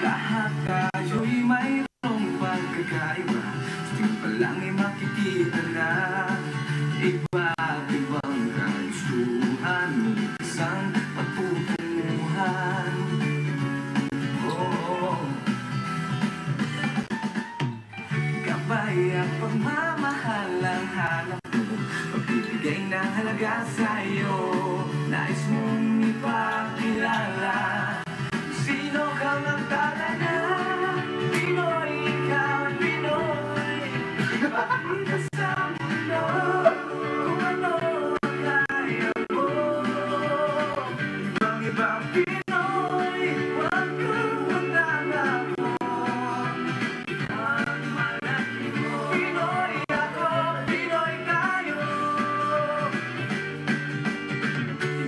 Lahat tayo'y mayroong pagkakaiba. Sting pa lang ay makikita na iba't ibang kagustuhan mo isang pagtutunguhan. Gabay at pagmamahal ang hanap mo, pagbibigay ng halaga sa'yo. Nais mong ipakilala sino kang magtala na Pinoy, ikaw ay Pinoy. Ipakita sa mundo kung ano ang kaya mo. Ibang Pinoy, huwag kang magtangako. Ang malaki mo, Pinoy ako, Pinoy tayo.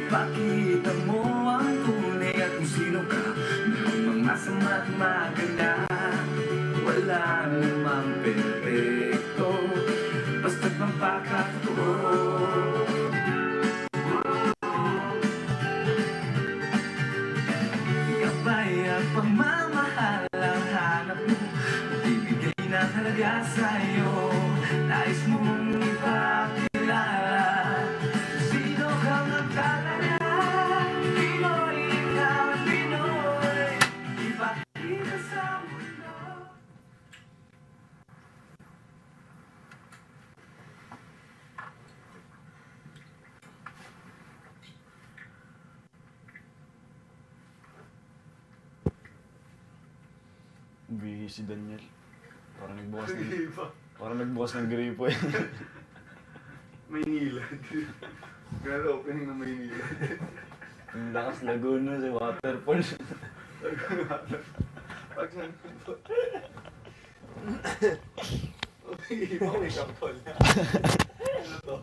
Ipakita mo ang tunay at kung sino ka, merong masama at maganda. Wala namang perfecto, basta't magpakatotoo. Gabay at pagmamahal ang hanap mo, ibigay ng halaga sa'yo. Nais mong ipakilala sino kang magtala na Pinoy, ikaw ay Pinoy. Ipakita sa mundo. Bihis si Daniel. Parang nagbukas ng gripo eh. Maynila. Grand opening ng Maynila. Ang lakas Laguna sa waterfall. Pag saan po? Wake up call na. Ano to?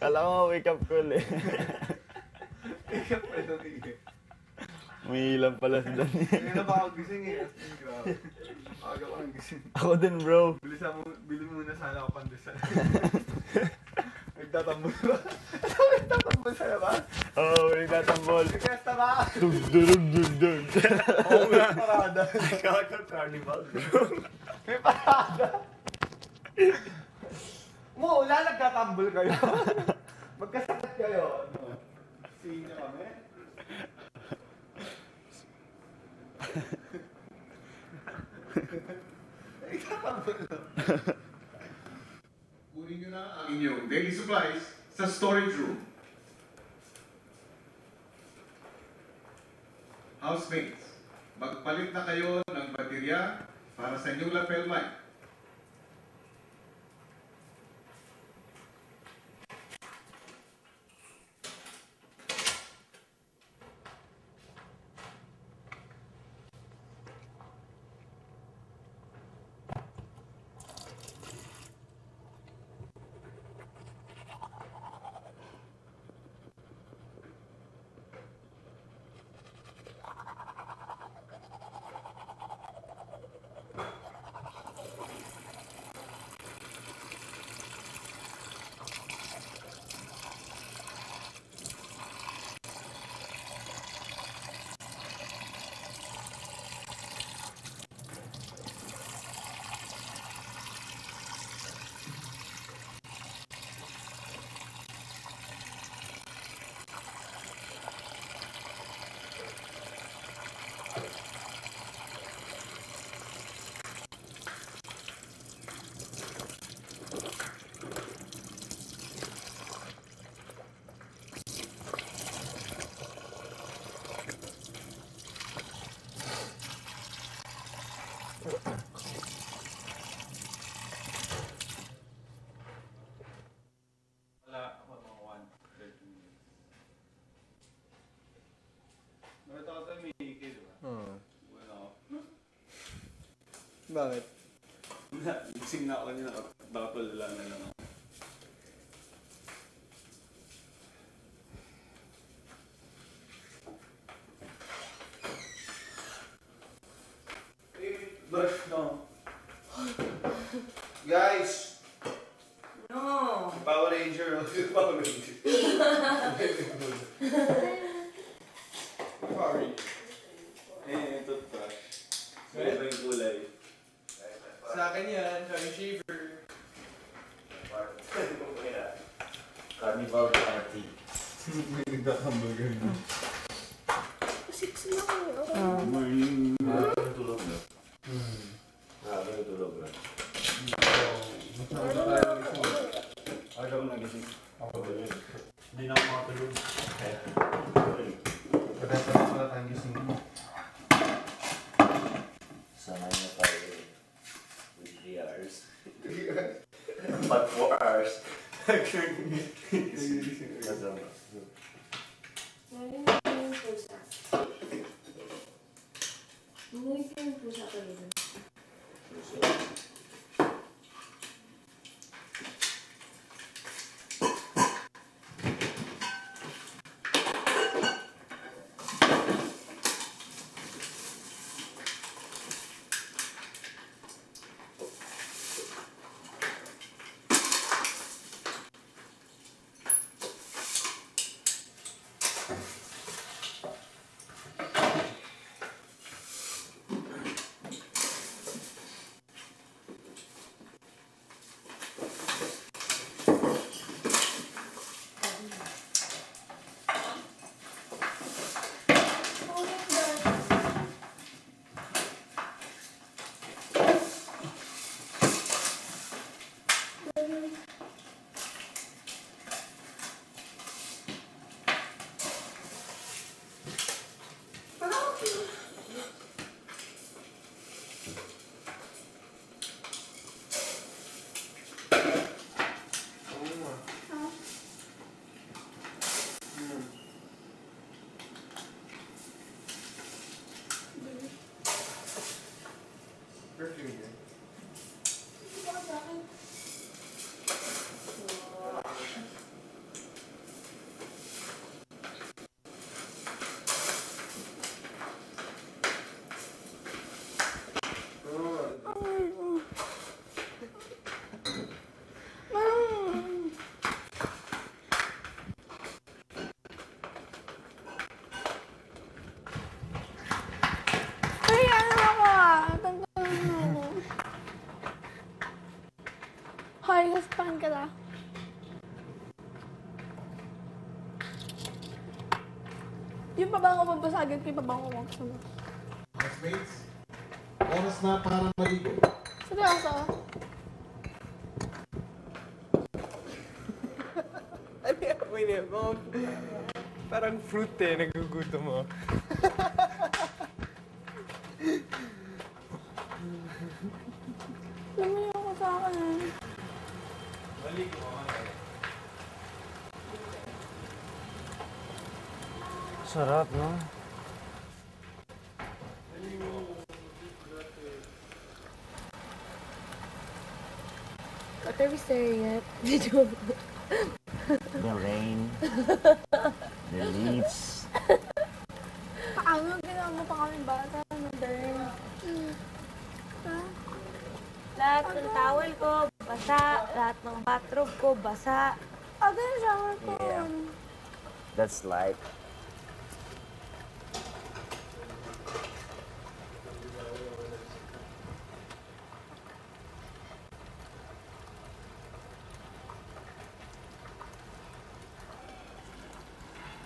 Kala ko wake up call eh. Wake up call na. May ilan pala si Daniel. Ngayon na ba ako gising eh? Grabe. Aga ko ang gising. Ako din bro. Bili muna sana ako pandesal. Nagtatambol ba? Nagtatambol sa labas? Oo, nagtatambol. Nagkasta ba? Dug-dug-dug-dug. Oo nga. Parada. Carnival. May parada. Mo, wala nagtatambol kayo. Magkasakit kayo. Ano? Sino kami? Kunin nyo na ang inyong daily supplies sa storage room. Housemates, magpalit na kayo ng baterya para sa inyong lapel mic. Bakit? Gising na ako kanina, nakapalala na lang ako. Brush, no. Guys! No! Power Ranger. Power Ranger. Power Ranger. Eh, toothbrush. akin yan. Kaya shaver. Carnival party. May nagtatambal kayo. Morning. Tulog na. Tulog na. Agaw na gising. Hindi na ako makatulog. Pagkatapos wala tayong gising. Sanay na tayo with 3 hours. But 4 hours. Kasama. Umuwi ko yung pusa ko dito. Perfume yan. Ay, ano ako ah? Hoy, gaspahan ka na. Yung pabango babasagin ko, yung pabango mo. Classmates, oras na para maligo. Seryoso? Ano yung amoy niya? Parang fruit eh, naguguto mo. Lumayo ko sa akin. Balik mo. Sarap, no? What are we staring at? Video. The rain. The leaves. Paano ginawa mo pa kami bata? Ano din? Ha? Lahat ng towel ko, basa. Lahat ng bathrobe ko, basa. Ate, yung shower ko. Yeah. That's life.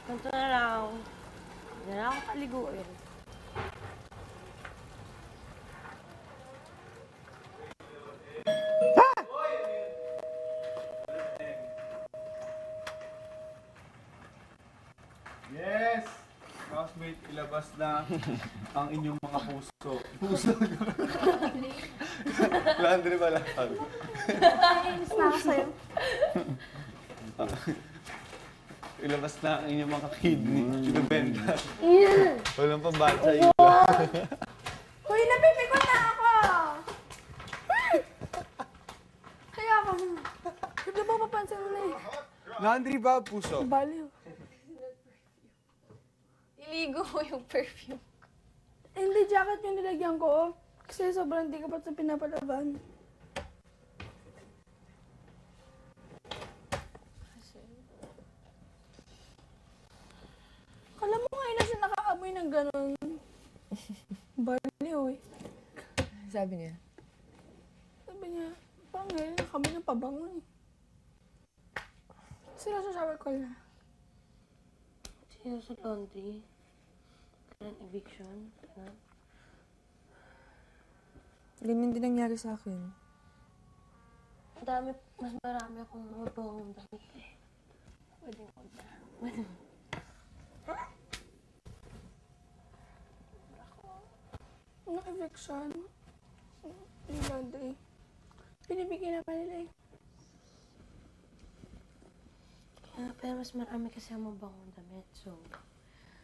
Ganito na lang. Hindi na ako paliguin. Yes! Housemate, ilabas na ang inyong mga puso. Puso. Laundry pala. Nakakainis na ako sa'yo. Ilabas na ang inyong mga kidney. Binibenta. Yeah. Walang pambahan sa ilo. Hoy, napipikon na ako! Kaya ako. Hindi mo papansin mo na eh. Laundry ba, puso? Baliw. Iligo mo yung perfume. Hindi, jacket yung nilagyan ko. Kasi sobrang di ka pa sa pinapalaban. Alam mo ngayon na siya nakaamoy ng ganun. Baliw eh. Sabi niya. sabi niya, parang ngayon na kami ng pabango eh. Sila sa shower call na. Sino sa laundry? Kailan eviction? Kailan? Ganyan din nangyari sa akin. Mas marami akong mga bangong damit eh. Pwedeng huwag na. Nung eviction, yung laundry, pinibigyan na nila eh. Pero mas marami kasi ang mga bangong damit. So,